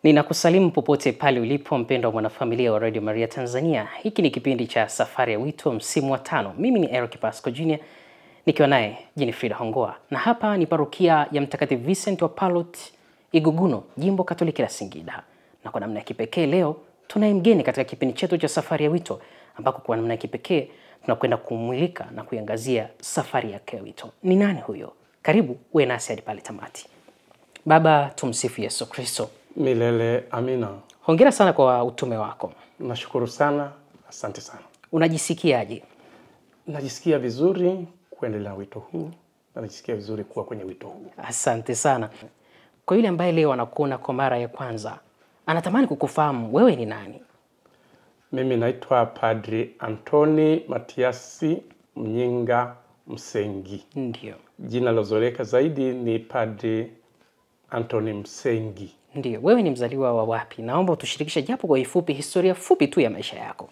Ninakusalimu popote pale ulipo mpendwa mwanafamilia wa Radio Maria Tanzania. Hiki ni kipindi cha Safari ya Wito msimu wa 5. Mimi ni Eric Pasco Jr. nikiwa naye Jennifer Hongoa. Na hapa ni parokia ya Mtakatifu Vincent wa Palot Iguguno, Jimbo Katoliki la Singida. Na kwa namna ya kipekee leo tunaye mgeni katika kipindi chetu cha Safari ya Wito, ambako kwa namna ya kipekee tunakwenda kumulika na kuiangazia safari yake ya wito. Ni nani huyo? Karibu uwe nasi hadi pale tamati. Baba, tumsifu Yesu Kristo. Milele amina. Hongera sana kwa utume wako. Nashukuru sana, asante sana. Unajisikiaje? Najisikia vizuri kuendelea wito huu, na najisikia vizuri kuwa kwenye wito huu. Asante sana. Kwa yule ambaye leo anakuona kwa mara ya kwanza, anatamani kukufahamu wewe ni nani? Mimi naitwa Padri Antoni Matiasi Mnyinga Msengi. Ndio. Jina lozoleka zaidi ni Padri Antoni Msengi. Ndio. Wewe ni mzaliwa wa wapi? Naomba utushirikishe japo kwa ufupi historia fupi tu ya maisha yako.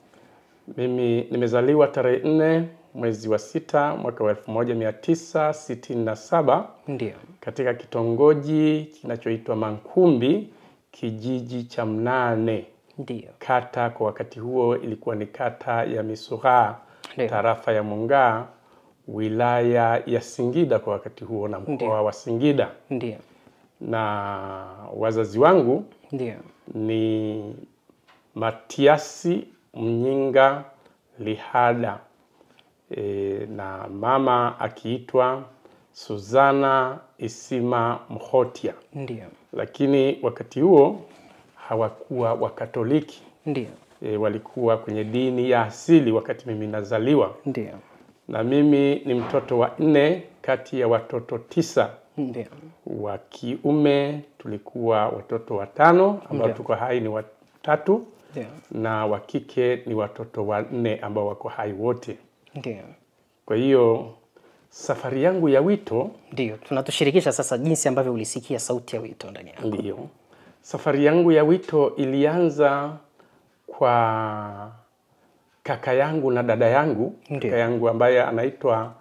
Mimi nimezaliwa tarehe 4 mwezi wa 6 mwaka wa 1967. Ndio. Katika kitongoji kinachoitwa Mankumbi, kijiji cha Mnane. Ndio. Kata kwa wakati huo ilikuwa ni kata ya Misugha, tarafa ya Mungaa, wilaya ya Singida kwa wakati huo na mkoa wa Singida. Ndio. Na wazazi wangu ndio ni Matiasi Mnyinga Lihada, na mama akiitwa Suzana Isima Mhotia. Ndio. Lakini wakati huo hawakuwa Wakatoliki. Ndio. Walikuwa kwenye dini ya asili wakati mimi nazaliwa. Ndio. Na mimi ni mtoto wa 4 kati ya watoto 9. Ndio. Wa kiume tulikuwa watoto 5 ambao tuko hai ni 3. Ndio. Na wa kike ni watoto 4 ambao wako hai wote. Ndio. Kwa hiyo safari yangu ya wito, ndio tunatushirikisha sasa jinsi ambavyo ulisikia sauti ya wito ndani yako. Ndio. Safari yangu ya wito ilianza kwa kaka yangu na dada yangu. Kaka yangu ambaye anaitwa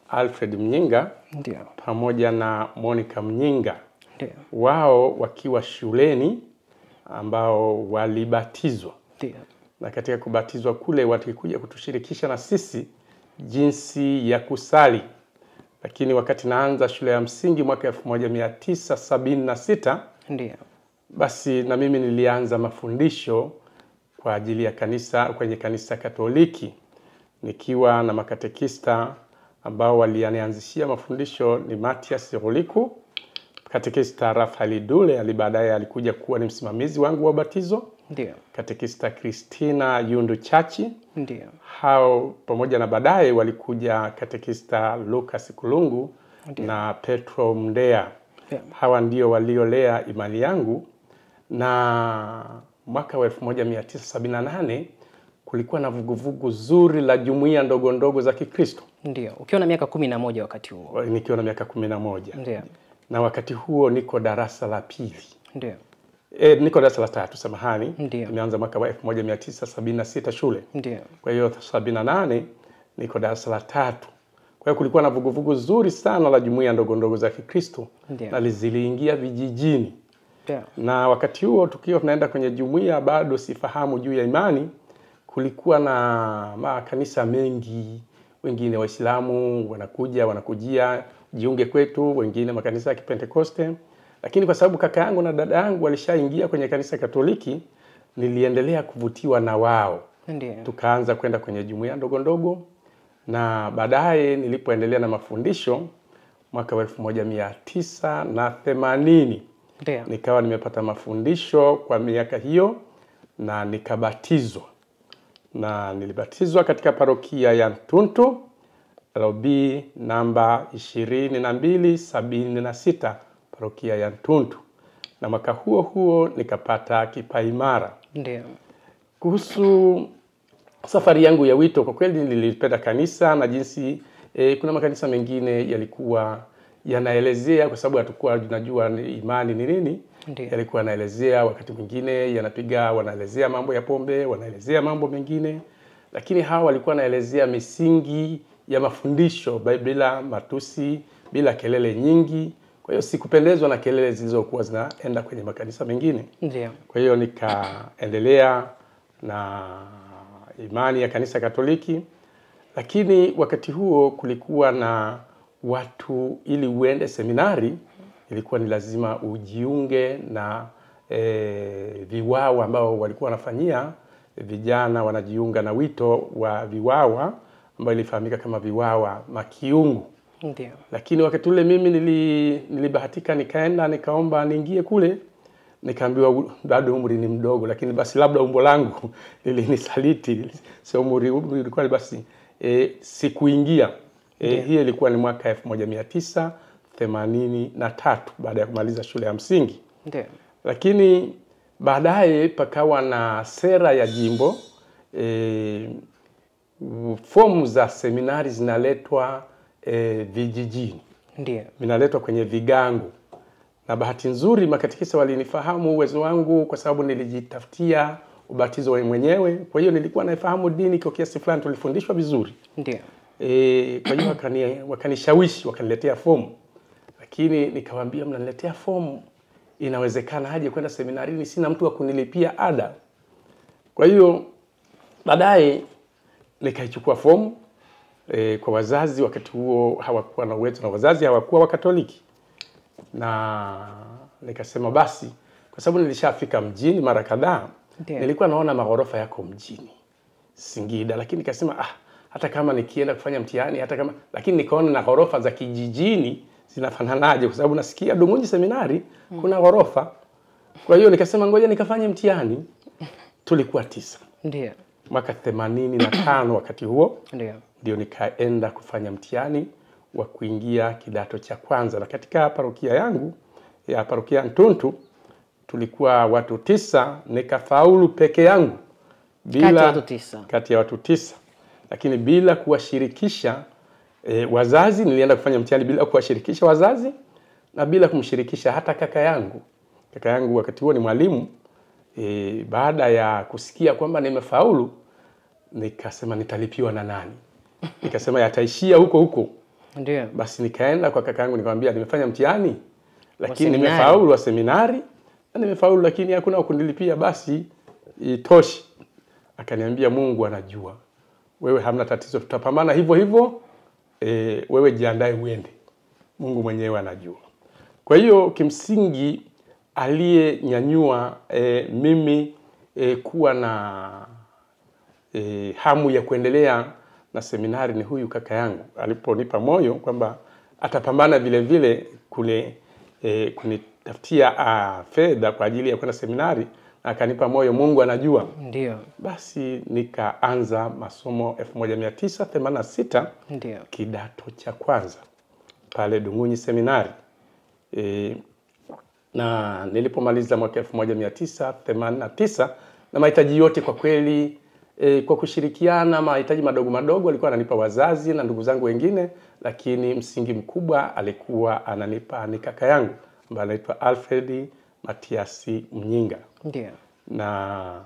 Alfred Mnyinga. Ndio. Pamoja na Monica Mnyinga. Ndio. Wao wakiwa shuleni ambao walibatizwa. Ndio. Na katika kubatizwa kule walikuja kutushirikisha na sisi jinsi ya kusali. Lakini wakati naanza shule ya msingi mwaka 1976, ndio, basi na mimi nilianza mafundisho kwa ajili ya kanisa, kwenye kanisa Katoliki, nikiwa na makatekista ambao walianianzishia mafundisho ni Matias Ruliku, katekista Rafael Dule, baadaye alikuja kuwa ni msimamizi wangu wa batizo. Ndio. Katekista Christina Yundu Chachi. Ndio. Hao pamoja na baadaye walikuja katekista Lucas Kulungu. Ndio. Na Petro Mndea. Yeah. Hawa ndio waliolea imani yangu. Na mwaka wa 1978 kulikuwa na vuguvugu zuri la jumuiya ndogo ndogo za Kikristo. Ndio. Ukiwa na miaka 11 wakati huo. Nikiwa na miaka 11. Ndio. Na wakati huo niko darasa la 2. Ndio. Niko darasa la 3, samahani. Nimeanza mwaka wa 1976 shule. Ndio. Kwa hiyo 78 niko darasa la 3. Kwa hiyo kulikuwa na vuguvugu zuri sana la jumuiya ndogo ndogo za Kikristo. Na ziliingia vijijini. Ndio. Na wakati huo tukiwa tunaenda kwenye jumuiya bado sifahamu juu ya imani, kulikuwa na makanisa mengi, wengine Waislamu wanakujia jiunge kwetu, wengine makanisa ya Kipentekoste. Lakini kwa sababu kaka yangu na dada yangu walishaingia kwenye kanisa Katoliki, niliendelea kuvutiwa na wao. Ndio. Tukaanza kwenda kwenye jumuiya ndogo ndogo, na baadaye nilipoendelea na mafundisho mwaka wa 1980, ndio, nikawa nimepata mafundisho kwa miaka hiyo na nikabatizwa. Na nilibatizwa katika parokia ya Ntuntu, LB namba 2276, parokia ya Ntuntu. Na mwaka huo huo nikapata kipaimara. Ndio. Kuhusu safari yangu ya wito, kwa kweli nilipenda kanisa na jinsi kuna makanisa mengine yalikuwa yanaelezea, kwa sababu hatakuwa tunajua imani ni nini. Yalikuwa yanaelezea, wakati mwingine wanaelezea mambo ya pombe, wanaelezea mambo mengine. Lakini hawa walikuwa wanaelezea misingi ya mafundisho bila matusi, bila kelele nyingi. Kwa hiyo sikupendezwa na kelele zilizokuwa zinaenda kwenye makanisa mengine. Ndio. Kwa hiyo nikaendelea na imani ya kanisa Katoliki, lakini wakati huo kulikuwa na watu, ili uende seminari ilikuwa ni lazima ujiunge na viwawa ambao walikuwa wanafanyia vijana, wanajiunga na wito wa viwawa ambao ilifahamika kama viwawa makiungu. Ndio. Lakini wakati ule mimi nilibahatika nikaenda nikaomba niingie kule, nikaambiwa bado umri ni mdogo, lakini basi labda umbo langu lilinisaliti, sio umri ulikuwa basi sikuingia. Hiyo ilikuwa ni mwaka 1983 baada ya kumaliza shule ya msingi. Ndio. Lakini baadaye pakawa na sera ya jimbo, fomu za seminari zinaletwa vijijini. Ndio. Vinaletwa kwenye vigango. Na bahati nzuri makatekista walinifahamu uwezo wangu kwa sababu nilijitafutia ubatizo mwenyewe. Kwa hiyo nilikuwa naifahamu dini kwa kiasi fulani, tulifundishwa vizuri. Ndio. Kwa hiyo wakanishawishi, wakaniletea fomu. Lakini nikawaambia, mnaniletea fomu, inawezekana aje kwenda seminarini, sina mtu wa kunilipia ada. Kwa hiyo baadaye nikaichukua fomu kwa wazazi. Wakati huo hawakuwa na uwezo, na wazazi hawakuwa Wakatoliki. Na nikasema basi, kwa sababu nilishafika mjini mara kadhaa, nilikuwa naona maghorofa yako mjini Singida, lakini nikasema hata kama nikienda kufanya mtihani, lakini nikaona na ghorofa za kijijini zinafananaje, kwa sababu nasikia Dungunyi seminari kuna ghorofa. Kwa hiyo nikasema ngoja nikafanye mtihani. Tulikuwa 9. Ndio. Mwaka 85 wakati huo. Ndio nikaenda kufanya mtihani wa kuingia kidato cha kwanza. Na katika parokia yangu ya parokia Ntuntu tulikuwa watu 9, nikafaulu peke yangu kati ya watu 9. Lakini bila kuwashirikisha wazazi. Nilienda kufanya mtihani bila kuwashirikisha wazazi na bila kumshirikisha hata kaka yangu. Kaka yangu wakati huo ni mwalimu. Baada ya kusikia kwamba nimefaulu, nikasema nitalipiwa na nani? Nikasema yataishia huko huko. Ndio. Basi nikaenda kwa kaka yangu nikamwambia nimefanya mtihani, lakini nimefaulu wa seminari, na nimefaulu lakini hakuna kunilipia, basi itoshi. Akaniambia Mungu anajua. Wewe hamna tatizo, tutapambana hivyo hivyo. Wewe jiandae uende. Mungu mwenyewe anajua. Kwa hiyo kimsingi aliyenyanyua mimi kuwa na hamu ya kuendelea na seminari ni huyu kaka yangu. Aliponipa moyo kwamba atapambana vile vile kule kunitafutia fedha kwa ajili ya kwenda seminari, na akanipa moyo, Mungu anajua. Ndio. Basi nikaanza masomo 1986. Ndio. Kidato cha kwanza pale Dungunyi seminari. Na nilipomaliza mwaka 1989, na mahitaji yote kwa kweli kwa kushirikiana, mahitaji madogo madogo walikuwa ananipa wazazi na ndugu zangu wengine, lakini msingi mkubwa alikuwa ananipa ni kaka yangu ambaye anaitwa Alfred Matiasi Mnyinga. Ndio. Na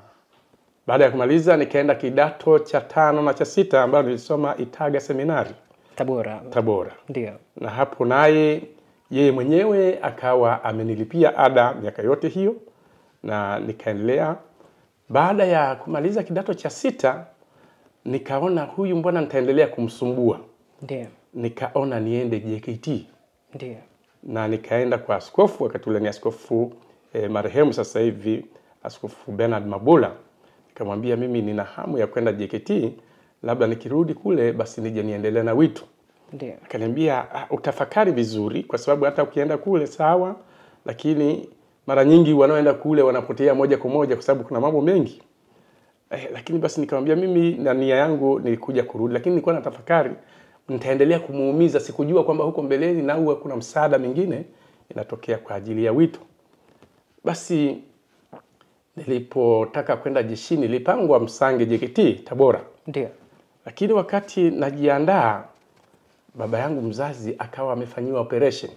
baada ya kumaliza nikaenda kidato cha 5 na cha 6 ambayo nilisoma Itaga seminari Tabora. Ndio. Na hapo naye yeye mwenyewe akawa amenilipia ada miaka yote hiyo, na nikaendelea. Baada ya kumaliza kidato cha 6 nikaona huyu mbona nitaendelea kumsumbua. Ndio. Nikaona niende JKT. Ndio. Na nikaenda kwa askofu, wakati ule ni askofu marehemu sasa hivi, Askofu Bernard Mabula. Nikamwambia mimi nina hamu ya kwenda JKT, labda nikirudi kule basi nije niendelee na wito. Ndio. Akaniambia utafakari vizuri, kwa sababu hata ukienda kule sawa, lakini mara nyingi wanaoenda kule wanapotea moja kwa moja kwa sababu kuna mambo mengi. Lakini basi nikamwambia mimi na nia yangu nilikuja kurudi, lakini nilikuwa natafakari nitaendelea kumuumiza. Sikujua kwamba huko mbeleni na huwa kuna msaada mwingine inatokea kwa ajili ya wito. Basi nilipotaka kwenda jeshini nilipangwa Msange JKT Tabora. Ndio. Lakini wakati najiandaa, baba yangu mzazi akawa amefanyiwa operation.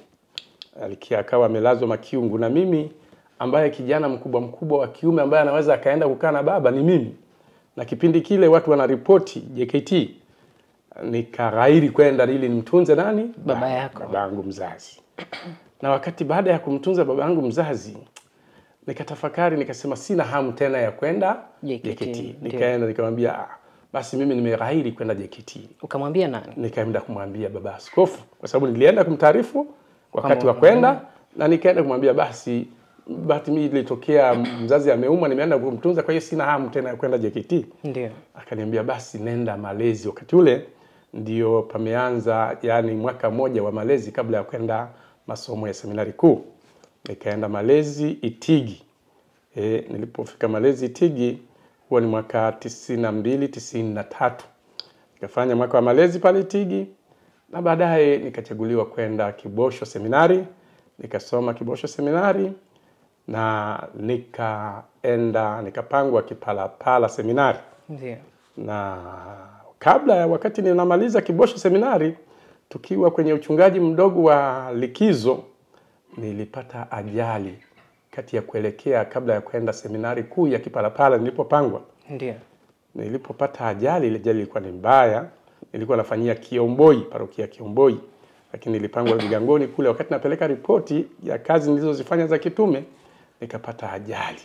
Akawa amelazwa Makiungu, na mimi ambaye kijana mkubwa wa kiume ambaye anaweza akaenda kukaa na baba ni mimi. Na kipindi kile watu wanaripoti JKT, nikaghairi kwenda ili nimtunze nani? Baba yako. Baba yangu mzazi. Na wakati baada ya kumtunza baba yangu mzazi, nikatafakari nikasema sina hamu tena ya kwenda JKT. Nikaenda nikamwambia basi mimi nimeghairi kwenda JKT. Ukamwambia nani? Nikaenda kumwambia baba askofu, kwa sababu nilienda kumtaarifu wakati wa kwenda, na nikaenda kumwambia basi bahati mimi ilitokea mzazi ameumwa, nimeenda kumtunza, kwa hiyo sina hamu tena ya kwenda JKT. Ndio. Akaniambia basi nenda malezi. Wakati ule ndio pameanza, yani mwaka mmoja wa malezi kabla ya kwenda masomo ya seminari kuu. Nikaenda malezi Itigi. Nilipofika malezi Itigi, huo ni mwaka 92 93. Nikafanya mwaka wa malezi pale Itigi, na baadaye nikachaguliwa kwenda Kibosho seminari. Nikasoma Kibosho seminari na nikapangwa Kipalapala seminari. Ndio. Na kabla ya wakati ninamaliza Kibosho seminari, tukiwa kwenye uchungaji mdogo wa likizo, nilipata ajali kati ya kuelekea kabla ya kwenda seminari kuu ya Kipalapala nilipopangwa. Ndio. Nilipopata ajali, ile ajali ilikuwa ni mbaya. Nilikuwa nafanyia Kiomboi, parokia Kiomboi. Lakini nilipangwa Vigangoni kule, wakati napeleka ripoti ya kazi nilizozifanya za kitume, nikapata ajali.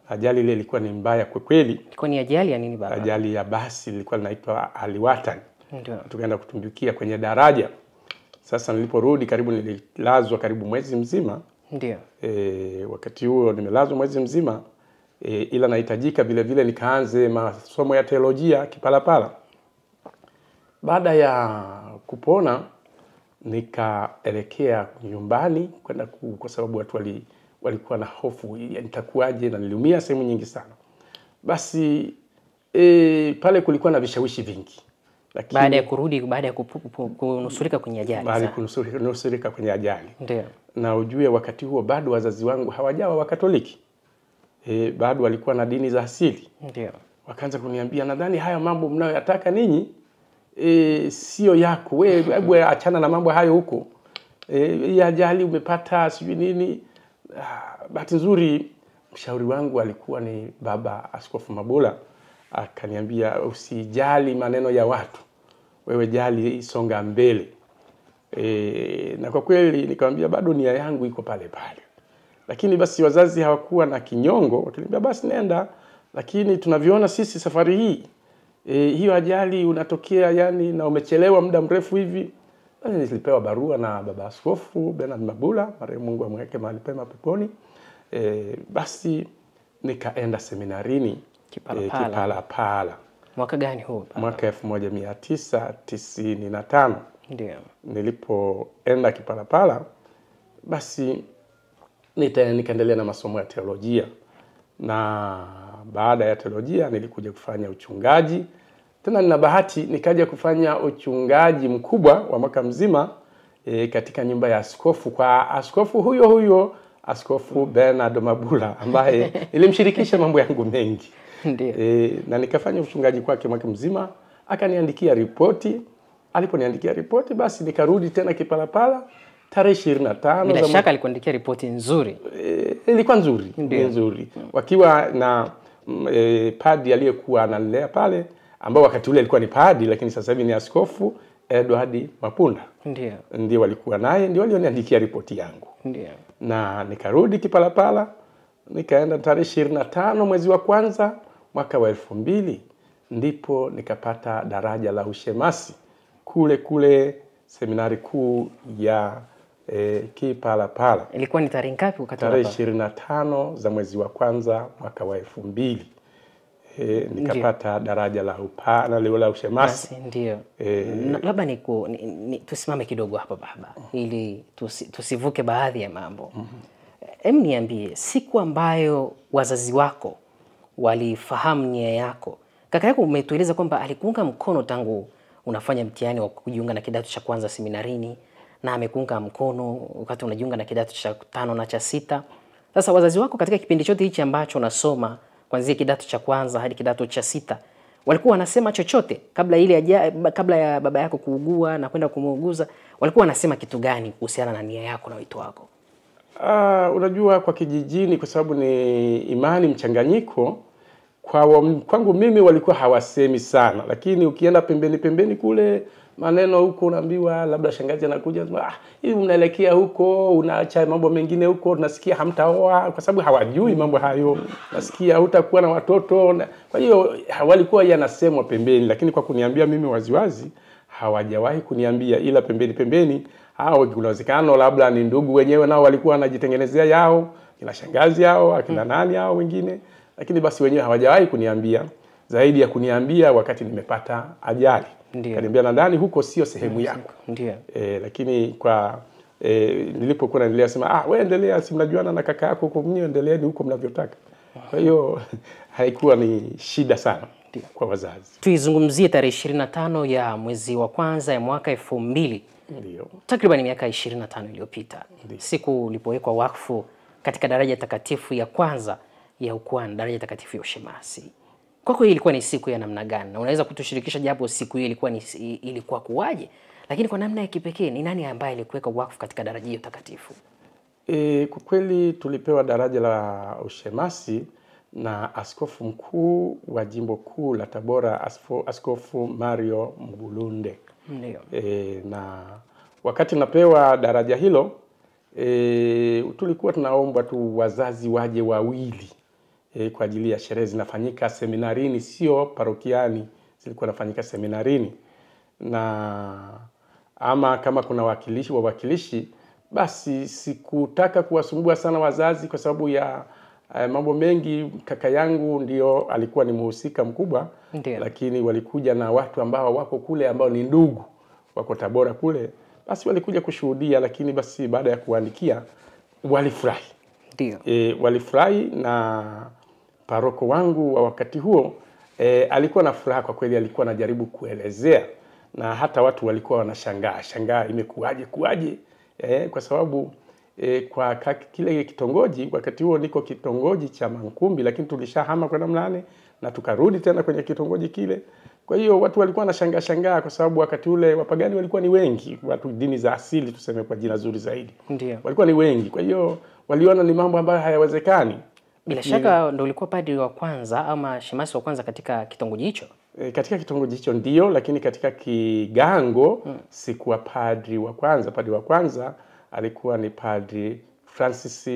Ajali ile ilikuwa ni mbaya kwa kweli. Ilikuwa ni ajali ya nini baba? Ajali ya basi, ilikuwa linaitwa Aliwatan. Ndio. Tukaenda kutumbukia kwenye daraja. Sasa niliporudi karibu nililazwa karibu mwezi mzima. Ndio. Wakati huo nimelazwa mwezi mzima, ila nahitajika vile vile nikaanze masomo ya teolojia Kipalapala. Baada ya kupona nikaelekea nyumbani kwenda kwa sababu watu walikuwa na hofu nitakuaje, na niliumia sehemu nyingi sana. Basi pale kulikuwa na vishawishi vingi. Lakini baada ya kurudi, baada ya kunusurika kwenye ajali. Baada ya kunusurika kwenye ajali. Ndio. Na ujue wakati huo bado wazazi wangu hawajawa Wakatoliki. Bado walikuwa na dini za asili. Ndio. Wakaanza kuniambia, nadhani haya mambo mnayoyataka ninyi sio yako. Wewe achana na mambo hayo huko. Hii ajali umepata sijui nini. Bahati nzuri mshauri wangu alikuwa ni Baba Askofu Mabula. Akaniambia usijali maneno ya watu, wewe jali, songa mbele. Na kwa kweli nikamwambia bado nia yangu iko pale pale. Lakini basi wazazi hawakuwa na kinyongo, wakaniambia basi nenda, lakini tunavyoona sisi safari hii hiyo ajali unatokea yani na umechelewa muda mrefu hivi. Nilipewa barua na Baba Askofu Bernard Mabula, marehemu, Mungu amweke mahali pema peponi. Basi nikaenda seminarini Kipalapala. Mwaka gani huo? Mwaka 1995. Ndio. Nilipoenda Kipalapala, basi nikaendelea na masomo ya teolojia. Na baada ya teolojia nilikuja kufanya uchungaji. Tena nina bahati nikaja kufanya uchungaji mkubwa wa mwaka mzima katika nyumba ya askofu, kwa askofu huyo Askofu Bernard Mabula, ambaye nilimshirikisha mambo yangu mengi. Ndio. Na nikafanya uchungaji kwake mwaka mzima. Akaniandikia ripoti. Aliponiandikia ripoti, basi nikarudi tena Kipalapala tarehe 25. Bila shaka alikuandikia ripoti nzuri. Ilikuwa nzuri, nzuri. Wakiwa na padri aliyekuwa analea pale, ambao wakati ule alikuwa ni padri lakini sasa hivi ni Askofu Edward Mapunda. Ndio walikuwa naye, ndio walioniandikia ripoti yangu. Ndio. Na nikarudi Kipalapala, nikaenda tarehe 25 mwezi wa kwanza mwaka wa 2000, ndipo nikapata daraja la ushemasi kule seminari kuu ya Kipalapala. Ilikuwa ni tarehe ngapi wakati tarehe 25 za mwezi wa kwanza mwaka wa 2000. Nikapata daraja la upana la ushemasi. Ndio. Labda tusimame kidogo hapa baba, ili tusivuke baadhi ya mambo. Niambie, siku ambayo wazazi wako walifahamu nia yako, kaka yako umetueleza kwamba alikuunga mkono tangu unafanya mtihani wa kujiunga na kidato cha kwanza seminarini, na amekuunga mkono wakati unajiunga na kidato cha 5 na cha 6. Sasa wazazi wako katika kipindi chote hichi ambacho unasoma kuanzia kidato cha kwanza hadi kidato cha 6, walikuwa wanasema chochote kabla ya baba yako kuugua na kwenda kumuuguza? Walikuwa wanasema kitu gani kuhusiana na nia yako na wito wako? Unajua kwa kijijini, kwa sababu ni imani mchanganyiko, kwangu mimi walikuwa hawasemi sana, lakini ukienda pembeni kule maneno huko unaambiwa labda shangazi anakuja, hivi unaelekea huko, unaacha mambo mengine huko, tunasikia hamtaoa, kwa sababu hawajui mambo hayo. Nasikia hutakuwa na watoto. Kwa hiyo walikuwa yanasemwa pembeni, lakini kwa kuniambia mimi waziwazi hawajawahi kuniambia, ila pembeni hao kunawezekano labda ni ndugu wenyewe nao walikuwa wanajitengenezea yao, kina shangazi yao, akina nani hao wengine, lakini basi wenyewe hawajawahi kuniambia, zaidi ya kuniambia wakati nimepata ajali. Kaniambia na ndani huko sio sehemu yako. Ndio. Lakini kwa nilipokuwa naendelea sema wewe endelea, si mnajuana na kaka yako huko, mnyo endeleeni huko mnavyotaka. Kwa hiyo haikuwa ni shida sana kwa wazazi. Tuizungumzie tarehe 25 ya mwezi wa kwanza ya mwaka 2000. Ndio. Takriban miaka 25 iliyopita. Siku ulipowekwa wakfu katika daraja takatifu ya kwanza ya Ukwani, daraja takatifu ya Ushemasi. Kwako ilikuwa ni siku ya namna gani? Na unaweza kutushirikisha japo siku hiyo ilikuwa kuwaje? Lakini kwa namna ya kipekee ni nani ambaye alikuweka wakfu katika daraja hiyo takatifu? Kwa kweli tulipewa daraja la Ushemasi na askofu mkuu wa jimbo kuu la Tabora, Askofu Mario Mgulunde. Ndio. Na wakati napewa daraja hilo tulikuwa tunaomba tu wazazi waje wawili kwa ajili ya sherehe zinafanyika seminarini, sio parokiani, zilikuwa nafanyika seminarini. Na ama kama kuna wawakilishi, basi sikutaka kuwasumbua sana wazazi kwa sababu ya mambo mengi. Kaka yangu ndio alikuwa ni mhusika mkubwa. Ndiyo. Lakini walikuja na watu ambao wako kule ambao ni ndugu wako Tabora kule, basi walikuja kushuhudia. Lakini basi baada ya kuandikia walifurahi. Ndio. Walifurahi, na paroko wangu wa wakati huo alikuwa na furaha kwa kweli. Alikuwa anajaribu kuelezea, na hata watu walikuwa wanashangaa imekuaje kwa sababu kwa kile kitongoji, wakati huo niko kitongoji cha Mankumbi, lakini tulishahama kwenda Mlane na tukarudi tena kwenye kitongoji kile. Kwa hiyo watu walikuwa wanashangaa kwa sababu wakati ule wapagani walikuwa ni wengi, watu dini za asili tuseme kwa jina zuri zaidi. Ndio. Walikuwa ni wengi, kwa hiyo waliona ni mambo ambayo hayawezekani. Bila shaka ndio ulikuwa padri wa kwanza ama shemasi wa kwanza katika kitongoji hicho? Katika kitongoji hicho ndio, lakini katika Kigango sikuwa padri wa kwanza. Padri wa kwanza alikuwa ni Padri Francis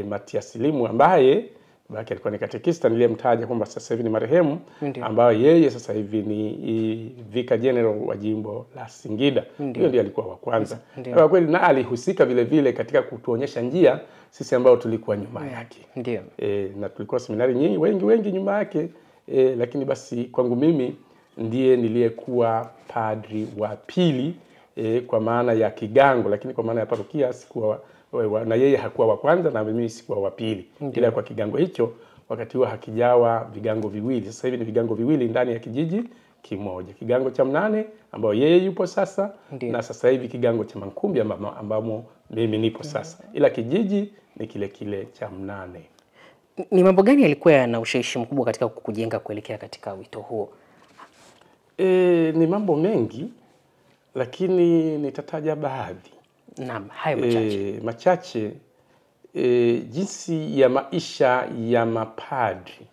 Matias Limu, ambaye baki alikuwa ni katekista niliyemtaja kwamba sasa hivi ni marehemu, ambaye yeye sasa hivi ni Vicar General wa jimbo la Singida. Huyo ndiye alikuwa wa kwanza. Kwa kweli na alihusika vile vile katika kutuonyesha njia sisi ambao tulikuwa nyuma yake. Ndio. Na tulikuwa seminari nyingi wengi nyuma yake. Lakini basi kwangu mimi ndiye niliyekuwa padri wa pili kwa maana ya Kigango, lakini kwa maana ya parokia sikuwa na yeye hakuwa wa kwanza na mimi sikuwa wa pili. Ila kwa Kigango hicho wakati huo hakijawa vigango viwili. Sasa hivi ni vigango viwili ndani ya kijiji kimoja. Kigango cha Mnane ambao yeye yupo sasa. Ndiyo. Na sasa hivi kigango cha Mankumbi ambamo mimi nipo sasa. Ila kijiji ni kile cha Mnane. Ni mambo gani yalikuwa yana ushawishi mkubwa katika kukujenga kuelekea katika wito huo? Ni mambo mengi, lakini nitataja baadhi. Naam, hayo machache. Machache, jinsi ya maisha ya mapadri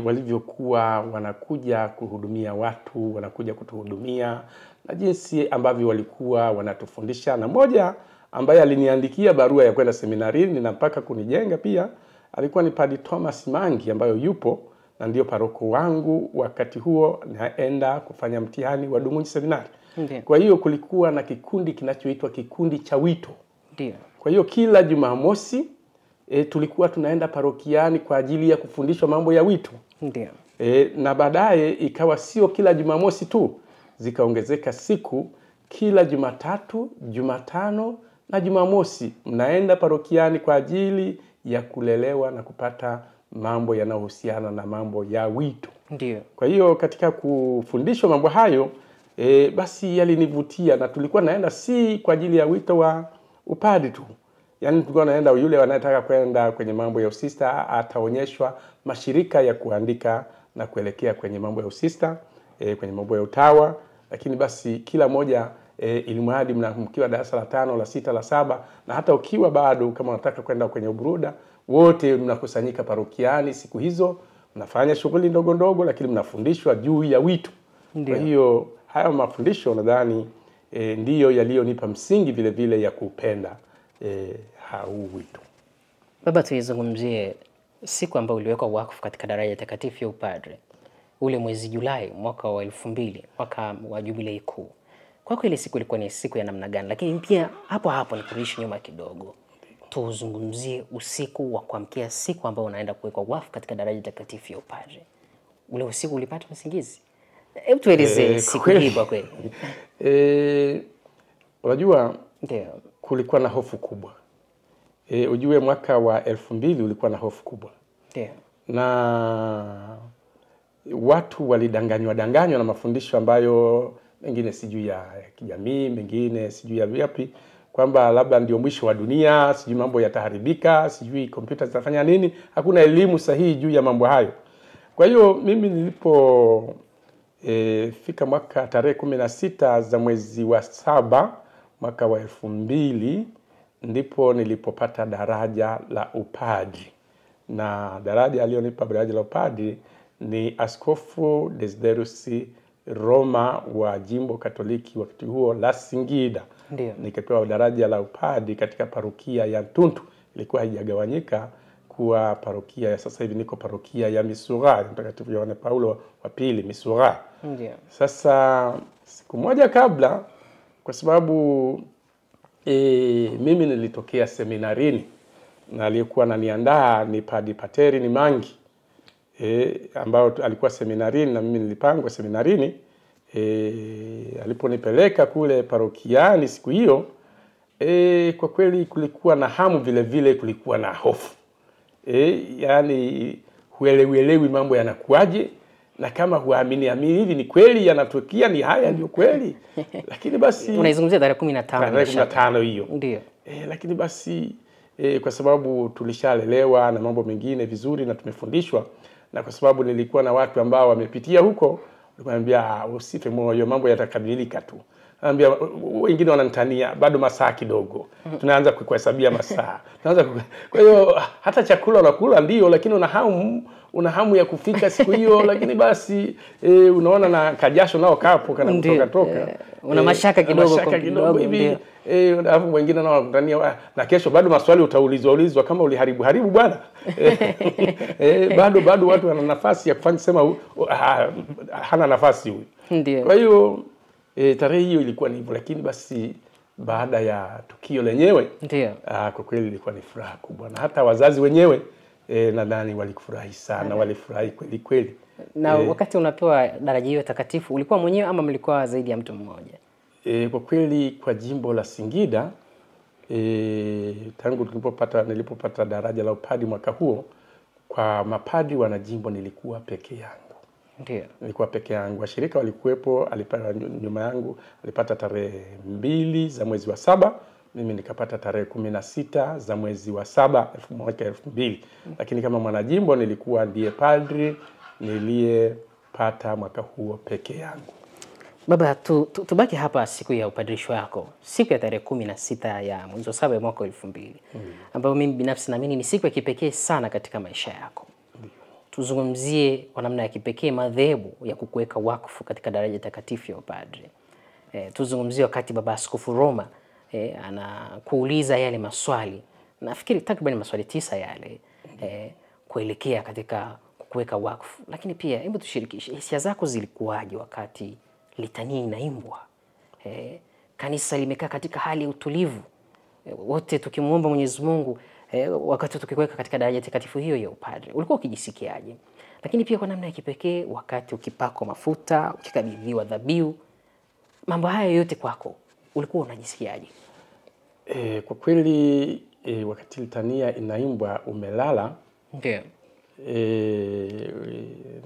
walivyokuwa wanakuja kuhudumia watu, wanakuja kutuhudumia, na jinsi ambavyo walikuwa wanatufundisha. Na mmoja ambaye aliniandikia barua ya kwenda seminarini na mpaka kunijenga pia alikuwa ni Padri Thomas Mangi, ambayo yupo na ndio paroko wangu wakati huo naenda kufanya mtihani wa Dumunyi Seminari. Kwa hiyo kulikuwa na kikundi kinachoitwa kikundi cha wito. Ndio. Kwa hiyo kila Jumamosi tulikuwa tunaenda parokiani kwa ajili ya kufundishwa mambo ya wito. Ndio. Na baadaye ikawa sio kila Jumamosi tu, zikaongezeka siku kila Jumatatu, Jumatano na Jumamosi mnaenda parokiani kwa ajili ya kulelewa na kupata mambo yanayohusiana na mambo ya wito. Ndio. Kwa hiyo katika kufundishwa mambo hayo basi yalinivutia, na tulikuwa naenda si kwa ajili ya wito wa upadri tu. Yaani tulikuwa naenda yule anayetaka kwenda kwenye mambo ya usista ataonyeshwa mashirika ya kuandika na kuelekea kwenye mambo ya usista, kwenye mambo ya utawa, lakini basi kila moja ilimradi mkiwa darasa la 5, la 6, la 7 na hata ukiwa bado kama unataka kwenda kwenye uburuda, wote mnakusanyika parokiani siku hizo mnafanya shughuli ndogo ndogo, lakini mnafundishwa juu ya wito. Kwa hiyo haya mafundisho nadhani ndiyo yaliyonipa msingi vile vile ya kupenda huu wito. Baba, tuizungumzie siku ambayo uliwekwa wakfu katika daraja takatifu ya upadre, ule mwezi Julai mwaka wa 2000, mwaka wa Jubilei Kuu. Kwako ile siku ilikuwa ni siku ya namna gani? Lakini pia hapo nikurudishe nyuma kidogo, tuzungumzie usiku wa kuamkia siku ambayo unaenda kuwekwa wakfu katika daraja takatifu ya upadre. Ule usiku ulipata usingizi? Hebu tueleze siku hii kwa kweli. Unajua, kulikuwa na hofu kubwa. Ujue mwaka wa 2000 ulikuwa na hofu kubwa. Na watu walidanganywa na mafundisho ambayo mengine sijui ya kijamii, mengine sijui ya vipi, kwamba labda ndio mwisho wa dunia, sijui mambo yataharibika, sijui kompyuta zitafanya nini. Hakuna elimu sahihi juu ya mambo hayo. Kwa hiyo mimi nilipo fika mwaka tarehe 16 za mwezi wa 7 mwaka wa 2000, ndipo nilipopata daraja la upadri. Na daraja aliyonipa daraja la upadri ni Askofu Desiderius Roma wa Jimbo Katoliki wakati huo la Singida. Nikapewa daraja la upadri katika parokia ya Ntuntu. Ilikuwa haijagawanyika kuwa parokia ya sasa hivi niko parokia ya Misura, Mtakatifu Yohane Paulo wa pili Misura. Sasa siku moja kabla, kwa sababu mimi nilitokea seminarini na aliyekuwa ananiandaa ni Padre Pateri Mangi, ambao alikuwa seminarini na mimi nilipangwa seminarini. Aliponipeleka kule parokiani siku hiyo, kwa kweli kulikuwa na hamu vile vile kulikuwa na hofu. Yani huelewi mambo yanakuaje, na kama huamini hivi ni kweli yanatokea, ni haya ndio kweli. Lakini basi unaizungumzia tarehe 15. Tarehe 15 hiyo. Ndio. Lakini basi kwa sababu tulishalelewa na mambo mengine vizuri na tumefundishwa, na kwa sababu nilikuwa na watu ambao wamepitia huko, walikwambia usife moyo, mambo yatakamilika tu. Anambia wengine wananitania bado masaa kidogo. Tunaanza kuhesabia masaa. Kwa hiyo hata chakula unakula ndio, lakini una hamu ya kufika siku hiyo, lakini basi unaona na kajasho nao kapo kana kutoka. Una mashaka kidogo hivi. Alafu wengine nao wanatania na kesho bado maswali utaulizwa kama uliharibu bwana. Bado watu wana nafasi ya kufanya sema hana nafasi huyu. Ndio. Kwa hiyo tarehe hiyo ilikuwa ni hivyo, lakini basi baada ya tukio lenyewe kwa kweli ilikuwa ni furaha kubwa, na hata wazazi wenyewe nadhani walikufurahi sana, walifurahi kweli. Na wakati unapewa daraja hiyo takatifu ulikuwa mwenyewe ama mlikuwa zaidi ya mtu mmoja? Kwa kweli kwa jimbo la Singida tangu nilipopata daraja la upadri mwaka huo, kwa mapadri wana jimbo nilikuwa peke yangu. Nilikuwa peke yangu. Washirika walikuwepo, alipata nyuma yangu, alipata tarehe 2 za mwezi wa 7, mimi nikapata tarehe 16 za mwezi wa 7 mwaka 2000. Lakini kama mwanajimbo nilikuwa ndiye padri niliyepata mwaka huo peke yangu. Baba, tubaki hapa siku ya upadrisho wako, siku ya tarehe 16 ya mwezi wa 7 mwaka 2000, ambayo mimi binafsi naamini ni siku ya kipekee sana katika maisha yako. Tuzungumzie kwa namna ya kipekee madhehebu ya kukuweka wakfu katika daraja takatifu ya upadre. Tuzungumzie wakati Baba Askofu Roma anakuuliza yale maswali, nafikiri takriban maswali 9 yale, kuelekea katika kukuweka wakfu. Lakini pia hebu tushirikishe hisia zako zilikuwaje wakati litania inaimbwa, kanisa limekaa katika hali ya utulivu, wote tukimuomba Mwenyezi Mungu, wakati tukiweka katika daraja takatifu hiyo ya upadre, ulikuwa ukijisikiaje? Lakini pia kwa namna ya kipekee wakati ukipakwa mafuta, ukikabidhiwa dhabihu, mambo haya yote kwako ulikuwa unajisikiaje? Kwa kweli wakati litania inaimbwa umelala,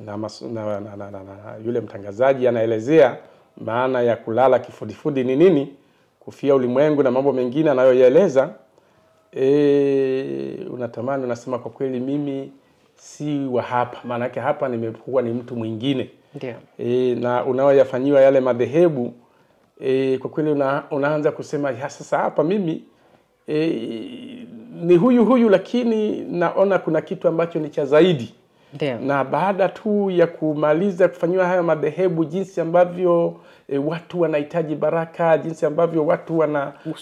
na yule mtangazaji anaelezea maana ya kulala kifudifudi ni nini, kufia ulimwengu na mambo mengine anayoeleza, unatamani unasema kwa kweli mimi si wa hapa, maana yake hapa nimekuwa ni mtu mwingine. Na unaoyafanyiwa yale madhehebu, kwa kweli unaanza kusema sasa hapa mimi ni huyu lakini naona kuna kitu ambacho ni cha zaidi. Ndio. Na baada tu ya kumaliza kufanyiwa haya madhehebu, jinsi ambavyo watu wanahitaji baraka, jinsi ambavyo watu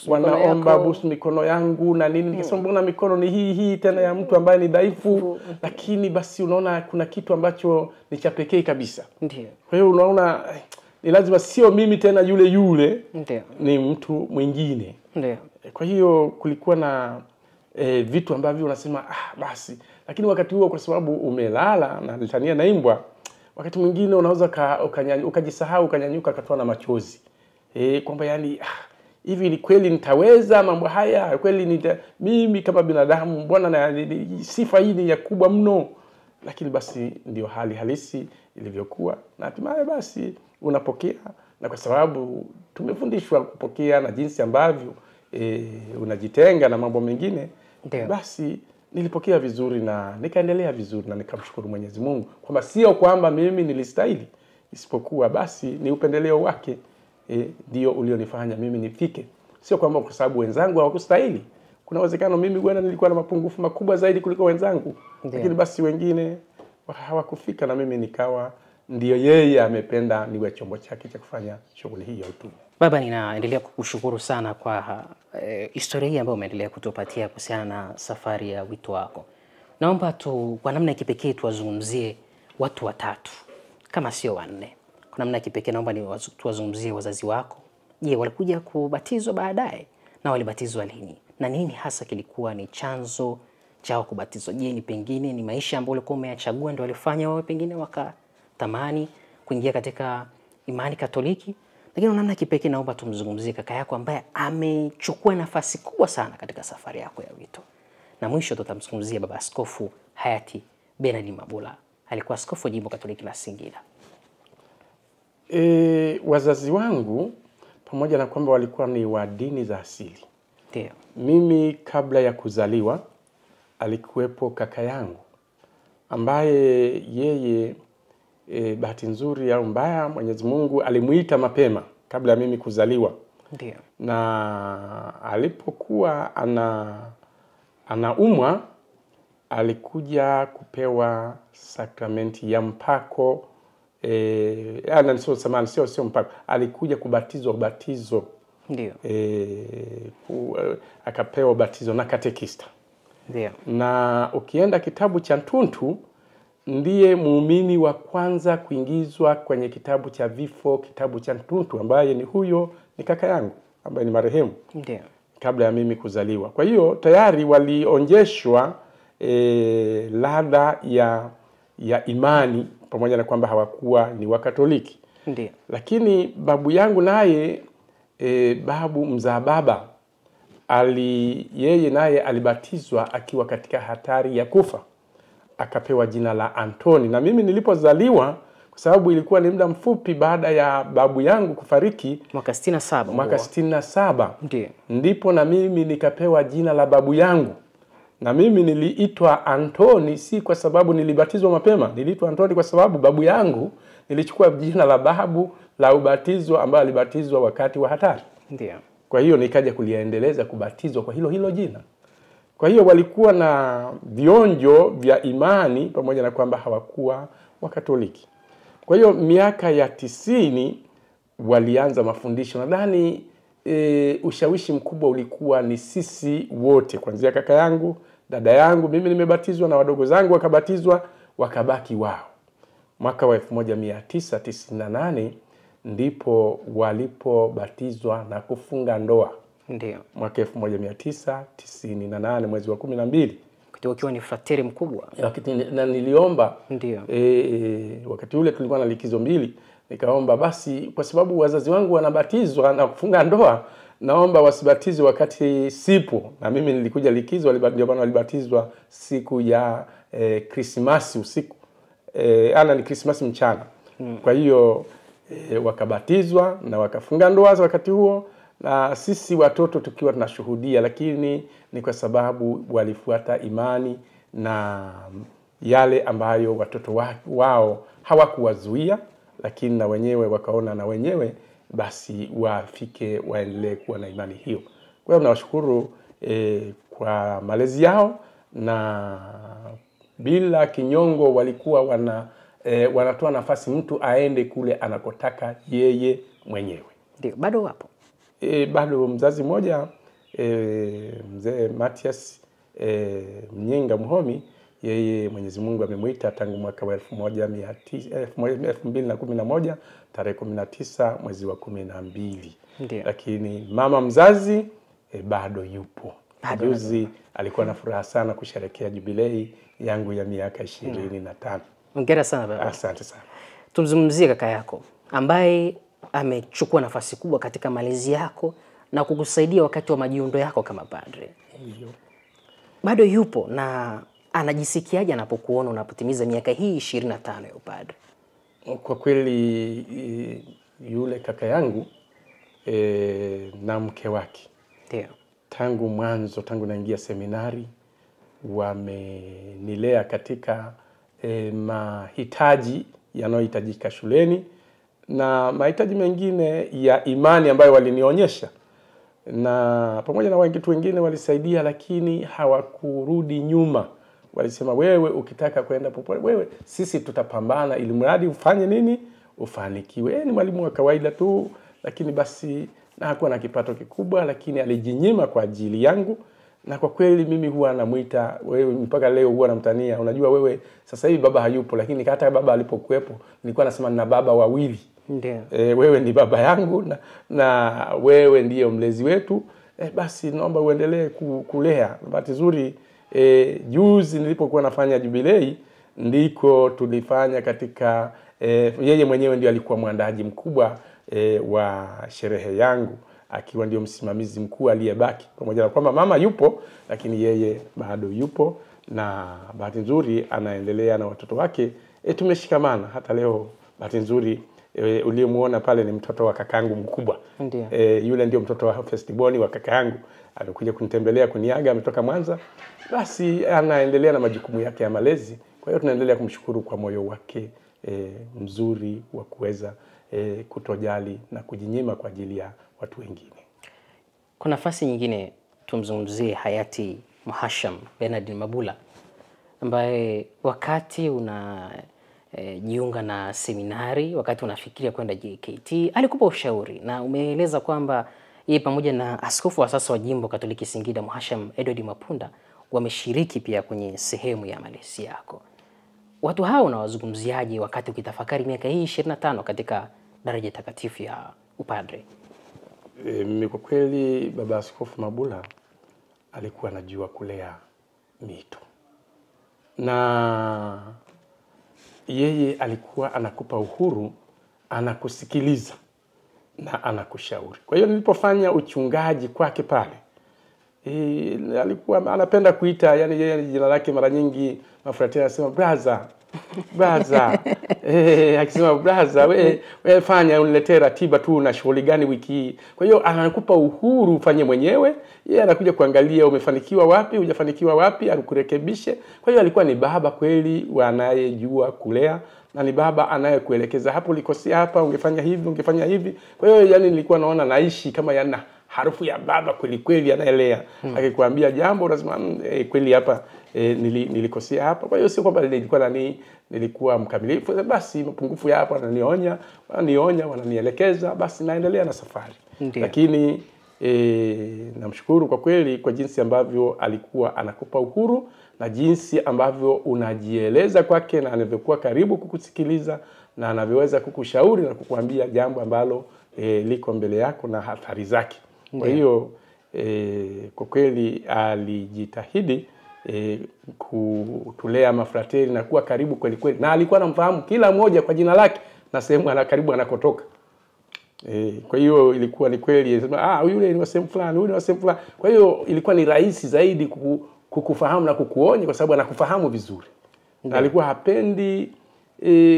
wanaomba busu mikono yangu na nini, nikasema mbona mikono ni hii tena ya mtu ambaye ni dhaifu, lakini basi unaona kuna kitu ambacho ni cha pekee kabisa. Ndio. Kwa hiyo unaona ni lazima sio mimi tena yule, Ndio, ni mtu mwingine. Ndio. Kwa hiyo kulikuwa na vitu ambavyo unasema basi, lakini wakati huo kwa sababu umelala na litania naimbwa, wakati mwingine unaweza ukajisahau, ukanyanyuka katoa na machozi. Kwamba yani hivi ni kweli nitaweza mambo haya? Kweli mimi kama binadamu, mbona na sifa hii ni ya kubwa mno? Lakini basi ndio hali halisi ilivyokuwa, na hatimaye basi unapokea, na kwa sababu tumefundishwa kupokea na jinsi ambavyo unajitenga na mambo mengine, basi nilipokea vizuri na nikaendelea vizuri, na nikamshukuru Mwenyezi Mungu kwamba sio kwamba mimi nilistahili, isipokuwa basi ni upendeleo wake ndio ulionifanya mimi nifike. Sio kwamba kwa sababu wenzangu hawakustahili. Kuna uwezekano mimi bwana nilikuwa na mapungufu makubwa zaidi kuliko wenzangu, lakini basi wengine hawakufika, na mimi nikawa ndio yeye amependa niwe chombo chake cha kufanya shughuli hii ya utume. Baba, ninaendelea kukushukuru sana kwa historia hii ambayo umeendelea kutupatia kuhusiana na safari ya wito wako. Naomba tu kwa namna ya kipekee tuwazungumzie watu watatu kama sio wanne. Kwa namna ya kipekee naomba tuwazungumzie wazazi wako. Je, walikuja kubatizwa baadaye, na walibatizwa lini? Na nini hasa kilikuwa ni chanzo chao kubatizwa? Je, ni pengine ni maisha ambayo ulikuwa umeyachagua ndio walifanya wao pengine wakatamani kuingia katika imani Katoliki? Lakini namna kipekee naomba tumzungumzie kaka yako ambaye amechukua nafasi kubwa sana katika safari yako ya wito. Na mwisho tutamzungumzia baba askofu hayati Bernard Mabula. Alikuwa askofu wa Jimbo Katoliki la Singida. Wazazi wangu pamoja na kwamba walikuwa ni wa dini za asili. Ndio. Mimi kabla ya kuzaliwa alikuwepo kaka yangu ambaye yeye bahati nzuri au mbaya Mwenyezi Mungu alimuita mapema kabla ya mimi kuzaliwa. Ndio. Na alipokuwa anaumwa alikuja kupewa sakramenti ya mpako, sio mpako, alikuja kubatizwa ubatizo. Ndio. Akapewa ubatizo na katekista. Ndio. Na ukienda kitabu cha Ntuntu, ndiye muumini wa kwanza kuingizwa kwenye kitabu cha vifo, kitabu cha Ntuntu, ambaye ni huyo ni kaka yangu ambaye ni marehemu. Ndio. Kabla ya mimi kuzaliwa. Kwa hiyo tayari walionjeshwa ladha ya imani, pamoja na kwamba hawakuwa ni Wakatoliki. Ndio. Lakini babu yangu naye babu mzaa baba yeye naye alibatizwa akiwa katika hatari ya kufa, akapewa jina la Antoni. Na mimi nilipozaliwa, kwa sababu ilikuwa ni muda mfupi baada ya babu yangu kufariki mwaka 67. Mwaka 67. Ndio. Ndipo na mimi nikapewa jina la babu yangu. Na mimi niliitwa Antoni si kwa sababu nilibatizwa mapema, niliitwa Antoni kwa sababu babu yangu nilichukua jina la babu la ubatizo ambaye alibatizwa wakati wa hatari. Ndio. Kwa hiyo nikaja kuliendeleza kubatizwa kwa hilo jina. Kwa hiyo walikuwa na vionjo vya imani pamoja na kwamba hawakuwa Wakatoliki. Kwa hiyo miaka ya 90 walianza mafundisho. Nadhani ushawishi mkubwa ulikuwa ni sisi wote, kuanzia kaka yangu, dada yangu, mimi nimebatizwa na wadogo zangu wakabatizwa, wakabaki wao. Mwaka wa 1998 ndipo walipobatizwa na kufunga ndoa. Ndio. Mwaka 1998 mwezi wa 12. Ukiwa ni frateri mkubwa. Na niliomba. Ndio. Wakati ule tulikuwa na likizo mbili. Nikaomba basi kwa sababu wazazi wangu wanabatizwa na kufunga ndoa, naomba wasibatizwe wakati sipo. Na mimi nilikuja likizo, ndio maana walibatizwa siku ya Krismasi usiku. Ni Krismasi mchana. Kwa hiyo wakabatizwa na wakafunga ndoa wakati huo, na sisi watoto tukiwa tunashuhudia, lakini ni kwa sababu walifuata imani na yale ambayo watoto wao hawakuwazuia, lakini na wenyewe wakaona na wenyewe basi waendelee kuwa na imani hiyo. Kwa hiyo nawashukuru kwa malezi yao, na bila kinyongo, walikuwa wanatoa nafasi mtu aende kule anakotaka yeye mwenyewe. Ndio, bado wapo. Bado mzazi mmoja mzee Matias Mnyenga Mhomi, yeye Mwenyezi Mungu amemuita tangu mwaka wa 2011 tarehe 19 mwezi wa 12. Lakini mama mzazi bado yupo. Juzi alikuwa na furaha sana kusherehekea jubilei yangu ya miaka 25. Hongera sana baba. Asante sana. Tumzungumzie kaka yako ambaye amechukua nafasi kubwa katika malezi yako na kukusaidia wakati wa majiundo yako kama padre. Bado yupo, na anajisikiaje anapokuona unapotimiza miaka hii 25 ya upadre? Kwa kweli yule kaka yangu na mke wake, ndio, tangu mwanzo, tangu naingia seminari, wamenilea katika mahitaji yanayohitajika shuleni na mahitaji mengine ya imani ambayo walinionyesha, na pamoja na watu wengine walisaidia, lakini hawakurudi nyuma. Walisema, wewe ukitaka kwenda popote, wewe sisi tutapambana ili mradi ufanye nini, ufanikiwe. Ni mwalimu wa kawaida tu, lakini basi na hakuwa na kipato kikubwa, lakini alijinyima kwa ajili yangu. Na kwa kweli mimi huwa namuita wewe, mpaka leo huwa namtania, unajua wewe sasa hivi baba hayupo, lakini hata baba alipokuepo nilikuwa nasema nina baba wawili. Ndio. Wewe ni baba yangu na wewe ndiyo mlezi wetu. Basi naomba uendelee kulea. Bahati nzuri juzi nilipokuwa nafanya jubilei ndiko tulifanya katika yeye mwenyewe ndio alikuwa mwandaji mkubwa wa sherehe yangu, akiwa ndio msimamizi mkuu aliyebaki, pamoja na kwamba mama yupo lakini yeye bado yupo, na bahati nzuri anaendelea na watoto wake. Tumeshikamana hata leo. Bahati nzuri uliyemuona pale ni mtoto wa kakangu mkubwa. Ndio. Yule ndio mtoto wa festiboni wa kakangu, amekuja kunitembelea kuniaga, ametoka Mwanza. Basi anaendelea na majukumu yake ya malezi. Kwa hiyo tunaendelea kumshukuru kwa moyo wake mzuri wa kuweza kutojali na kujinyima kwa ajili ya watu wengine. Kwa nafasi nyingine tumzungumzie hayati Mhasham Bernard Mabula, ambaye wakati jiunga na seminari, wakati unafikiria kwenda JKT, alikupa ushauri, na umeeleza kwamba yeye pamoja na askofu wa sasa wa jimbo Katoliki Singida Mhasham Edward Mapunda wameshiriki pia kwenye sehemu ya malezi yako. Watu hao unawazungumziaje wakati ukitafakari miaka hii 25 katika daraja takatifu ya upadre? Mimi kwa kweli baba Askofu Mabula alikuwa anajua kulea mito, na yeye alikuwa anakupa uhuru, anakusikiliza na anakushauri. Kwa hiyo nilipofanya uchungaji kwake pale, alikuwa anapenda kuita, yani yeye jina lake mara nyingi mafrateri anasema brother. Akisema brother, wewe fanya uniletee ratiba tu na shughuli gani wiki hii. Kwa hiyo anakupa uhuru ufanye mwenyewe. Yeye anakuja kuangalia umefanikiwa wapi, hujafanikiwa wapi, akurekebishe. Kwa hiyo alikuwa ni baba kweli anayejua kulea, na ni baba anayekuelekeza, hapo ulikosea hapa, ungefanya hivi, ungefanya hivi. Kwa hiyo yani nilikuwa naona naishi kama yana harufu ya baba kweli kweli anaelea. Akikwambia jambo lazima kweli hapa nilikosea hapa. Kwa hiyo sio kwamba nilikuwa mkamilifu, basi mapungufu ya hapa wananionya, wananielekeza, basi naendelea na safari. Ndiyo. Lakini namshukuru kwa kweli kwa jinsi ambavyo alikuwa anakupa uhuru, na jinsi ambavyo unajieleza kwake, na anavyokuwa karibu kukusikiliza, na anavyoweza kukushauri na kukuambia jambo ambalo liko mbele yako na hatari zake. Kwa hiyo kwa kweli alijitahidi kutulea mafrateri na kuwa karibu kweli kweli, na alikuwa anamfahamu kila mmoja kwa jina lake na sehemu karibu anakotoka. Kwa hiyo ilikuwa ni kweli, yule ni wa sehemu fulani, huyu ni wa sehemu fulani. Kwa hiyo ilikuwa ni rahisi zaidi kukufahamu na kukuonya, kwa sababu anakufahamu vizuri. Na alikuwa hapendi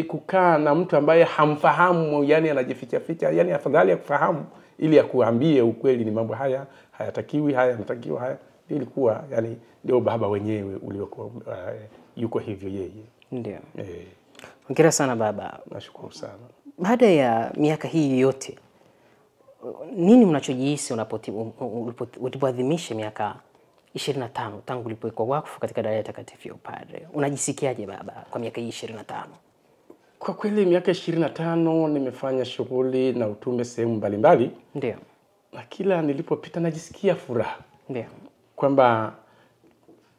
kukaa na mtu ambaye hamfahamu, yani anajificha ficha, yani afadhali ya kufahamu ili akuambie ukweli, ni mambo haya hayatakiwi, haya yanatakiwa, haya. Ilikuwa yani ndio baba wenyewe uliokuwa yuko hivyo yeye. Ndio. Hongera sana baba. Nashukuru sana. Baada ya miaka hii yote, nini mnachojihisi ulipoadhimisha miaka 25 tangu ulipowekwa wakfu katika daraja takatifu ya upadre. Unajisikiaje baba kwa miaka hii 25? Kwa kweli miaka 25 nimefanya shughuli na utume sehemu mbalimbali. Ndio. Na kila nilipopita najisikia furaha. Ndio. Kwamba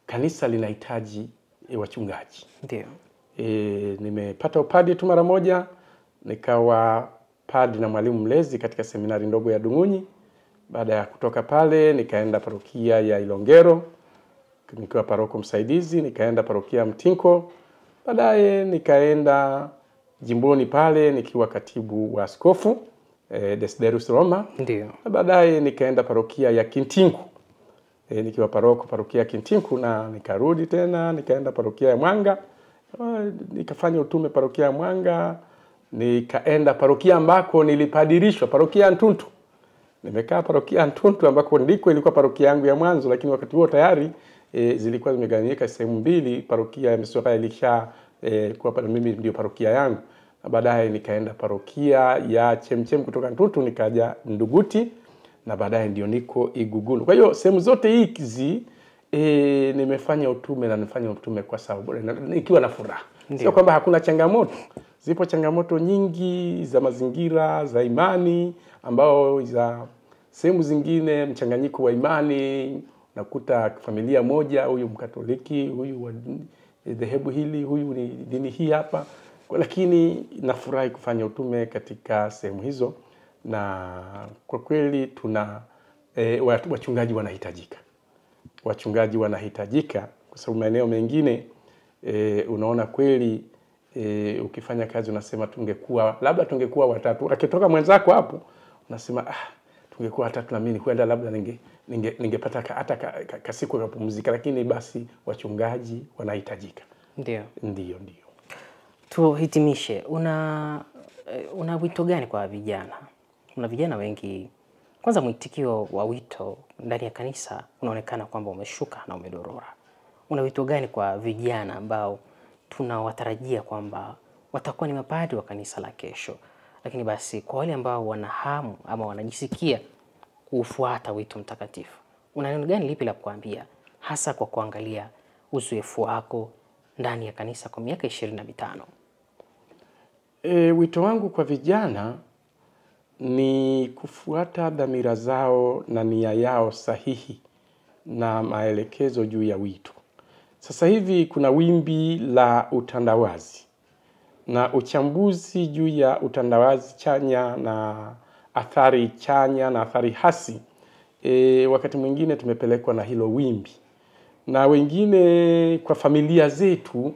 kanisa linahitaji wachungaji. Ndio. Nimepata upadi tu mara moja, nikawa padi na mwalimu mlezi katika seminari ndogo ya Dung'unyi. Baada ya kutoka pale nikaenda parokia ya Ilongero, nikiwa paroko msaidizi, nikaenda parokia Mtinko. Baadaye nikaenda jimboni pale nikiwa katibu wa askofu Desiderius Roma. Ndio. Baadaye nikaenda parokia ya Kintinku. Nikiwa parokia ya Kintinku, na nikarudi tena nikaenda parokia ya Mwanga. Nikafanya utume parokia ya Mwanga, nikaenda parokia ambako nilipadirishwa, parokia ya Ntuntu. Nimekaa parokia ya Ntuntu ambako ndiko ilikuwa parokia yangu ya mwanzo, lakini wakati huo tayari zilikuwa zimegawanyika sehemu mbili. Parokia ya Misora ilisha kwa mimi ndio parokia yangu. Na baadaye nikaenda parokia ya Chemchem kutoka Ntuntu nikaja Nduguti, na baadaye ndio niko Igugulu. Kwa hiyo sehemu zote hizi nimefanya utume, na nifanya utume kwa sababu nikiwa na furaha. Sio kwamba hakuna changamoto. Zipo changamoto nyingi za mazingira, za imani, ambao za sehemu zingine mchanganyiko wa imani, nakuta familia moja, huyu Mkatoliki, huyu wa dhehebu hili, huyu ni dini hii hapa. Lakini nafurahi kufanya utume katika sehemu hizo, na kwa kweli tuna wachungaji wanahitajika. Wachungaji wanahitajika kwa sababu maeneo mengine unaona kweli ukifanya kazi unasema labda tungekuwa watatu. Akitoka mwenzako hapo unasema tungekuwa watatu na mimi kwenda labda ningepata hata kasiku kapumzika, lakini basi wachungaji wanahitajika. Ndio. Tuhitimishe, una wito gani kwa vijana? Una vijana wengi. Kwanza mwitikio wa wito ndani ya kanisa unaonekana kwamba umeshuka na umedorora. Una wito gani kwa vijana ambao tunawatarajia kwamba watakuwa ni mapadri wa kanisa la kesho? Lakini basi kwa wale ambao wana hamu ama wanajisikia kufuata wito mtakatifu, una neno gani lipi la kuambia, hasa kwa kuangalia uzoefu wako ndani ya kanisa kwa miaka 25? Wito wangu kwa vijana ni kufuata dhamira zao na nia yao sahihi na maelekezo juu ya wito. Sasa hivi kuna wimbi la utandawazi na uchambuzi juu ya utandawazi chanya na athari chanya na athari hasi. Wakati mwingine tumepelekwa na hilo wimbi, na wengine kwa familia zetu,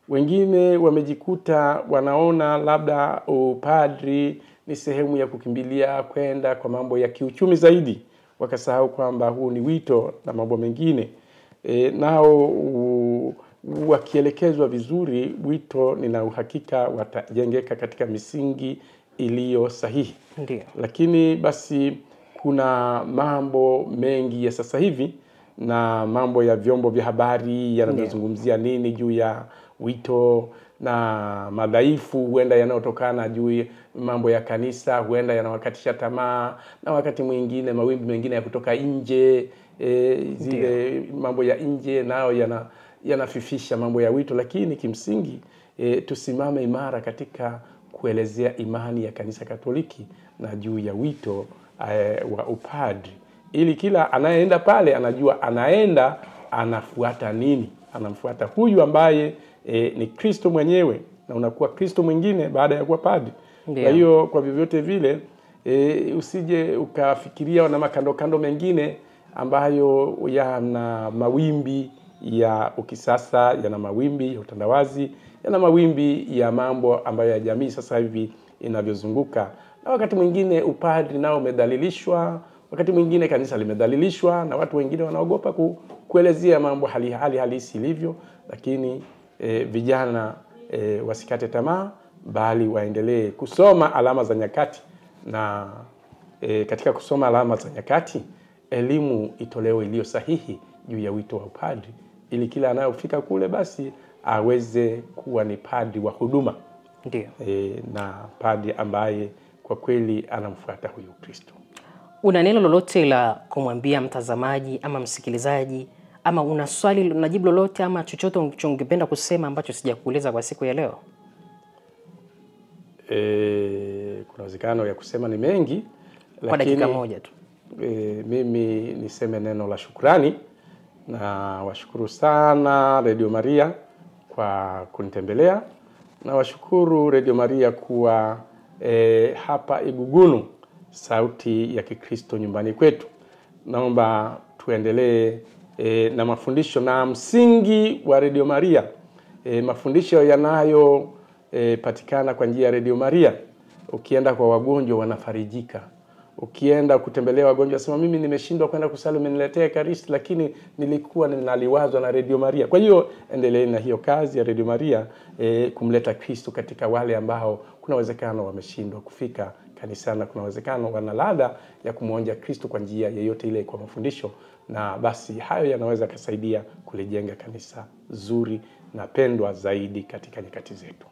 wengine wamejikuta wanaona labda upadri ni sehemu ya kukimbilia kwenda kwa mambo ya kiuchumi zaidi, wakasahau kwamba huu ni wito na mambo mengine. Nao wakielekezwa vizuri, wito nina uhakika watajengeka katika misingi iliyo sahihi. Ndiyo. Lakini basi kuna mambo mengi ya sasa hivi na mambo ya vyombo vya habari yanazungumzia nini juu ya wito, na madhaifu huenda yanayotokana juu ya mambo ya kanisa huenda yanawakatisha tamaa, na wakati mwingine mawimbi mengine ya kutoka nje, zile mambo ya nje nao yanafifisha mambo ya wito. Lakini kimsingi tusimame imara katika kuelezea imani ya kanisa Katoliki na juu ya wito wa upadri, ili kila anayeenda pale anajua anaenda anafuata nini. Anamfuata huyu ambaye ni Kristo mwenyewe, na unakuwa Kristo mwingine baada ya kuwa padri. Kwa hiyo kwa vyovyote vile usije ukafikiria na makando mengine ambayo yana mawimbi ya ukisasa, yana mawimbi ya utandawazi, yana mawimbi ya mambo ambayo ya jamii sasa hivi inavyozunguka. Na wakati mwingine upadri nao umedhalilishwa, wakati mwingine kanisa limedhalilishwa, na watu wengine wanaogopa kuelezea mambo hali halisi ilivyo. Lakini vijana wasikate tamaa, bali waendelee kusoma alama za nyakati, na katika kusoma alama za nyakati elimu itolewe iliyo sahihi juu ya wito wa upadri, ili kila anayofika kule basi aweze kuwa ni padri wa huduma. Ndiyo. Na padri ambaye kwa kweli anamfuata huyu Kristo. Una neno lolote la kumwambia mtazamaji ama msikilizaji ama una swali na jibu lolote ama chochote ungependa kusema ambacho sijakuuliza kwa siku ya leo? Kuna uwezekano ya kusema ni mengi, Kwa dakika moja tu. Mimi niseme neno la shukrani, na washukuru sana Radio Maria kwa kunitembelea, na washukuru Radio Maria kuwa hapa Igugunu, sauti ya Kikristo nyumbani kwetu. Naomba tuendelee na mafundisho na msingi wa Radio Maria. Mafundisho yanayo patikana kwa njia ya Radio Maria. Ukienda kwa wagonjwa wanafarijika. Ukienda kutembelea wagonjwa sema mimi nimeshindwa kwenda kusali, umeniletea Ekaristi, lakini nilikuwa ninaliwazwa na Radio Maria. Kwa hiyo endelee na hiyo kazi ya Radio Maria, kumleta Kristo katika wale ambao kuna uwezekano wameshindwa kufika kanisani, kuna uwezekano wana ladha ya kumuonja Kristo kwa njia yoyote ile kwa mafundisho, na basi hayo yanaweza kusaidia kulijenga kanisa zuri na pendwa zaidi katika nyakati zetu.